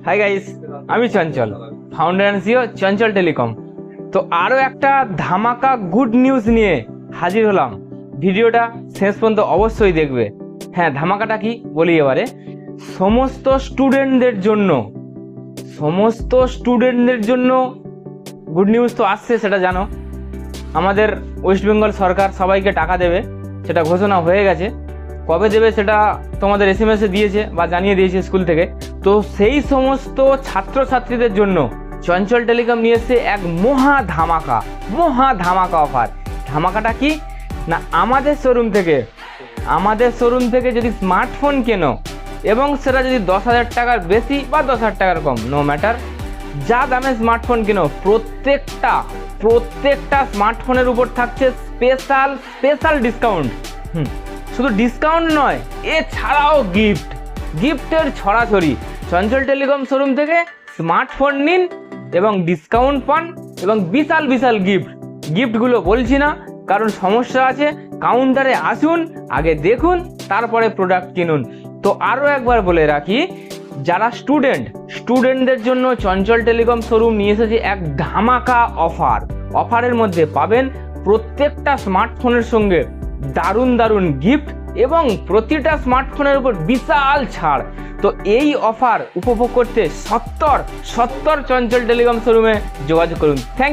High guys, আমি Chanchal, founder and CEO Chanchal telecom. তো আরও একটা ধামাকা গুড নিউজ নিয়ে হাজির হলাম। ভিডিওটা শেষ পর্যন্ত অবশ্যই দেখবে। হ্যাঁ, ধামাকাটা কি বলি এবারে। সমস্ত স্টুডেন্টদের জন্য গুড নিউজ তো আসছে, সেটা জানো। আমাদের ওয়েস্ট বেঙ্গল সরকার সবাইকে টাকা দেবে, সেটা ঘোষণা হয়ে গেছে। কবে দেবে সেটা তোমাদের এসএমএসে দিয়েছে বা জানিয়ে দিয়েছে স্কুল থেকে। তো সেই সমস্ত ছাত্রছাত্রীদের জন্য চঞ্চল টেলিকম নিয়ে এসেছে এক মহা ধামাকা অফার। ধামাকাটা কি না, আমাদের শোরুম থেকে যদি স্মার্টফোন কেনো এবং সেটা যদি 10,000 টাকার বেশি বা 10,000 টাকার কম, নো ম্যাটার, যা দামে স্মার্টফোন কেনো প্রত্যেকটা স্মার্টফোনের উপর থাকছে স্পেশাল ডিসকাউন্ট। শুধু ডিসকাউন্ট নয়, এছাড়াও গিফটের ছড়াছড়ি। চঞ্চল টেলিকম শোরুম থেকে স্মার্টফোন নিন এবং ডিসকাউন্ট পান এবং বিশাল গিফটগুলো বলছি না, কারণ সমস্যা আছে। কাউন্টারে আসুন, আগে দেখুন, তারপরে প্রোডাক্ট কিনুন। তো আরও একবার বলে রাখি, যারা স্টুডেন্টদের জন্য চঞ্চল টেলিকম শোরুম নিয়ে এসেছে এক ধামাকা অফারের মধ্যে পাবেন প্রত্যেকটা স্মার্টফোনের সঙ্গে দারুণ গিফট এবং প্রতিটা স্মার্টফোনের উপর বিশাল ছাড়। তো এই অফার উপভোগ করতে সত্তর চঞ্চল টেলিকম শোরুমে যোগাযোগ করুন। Thank you.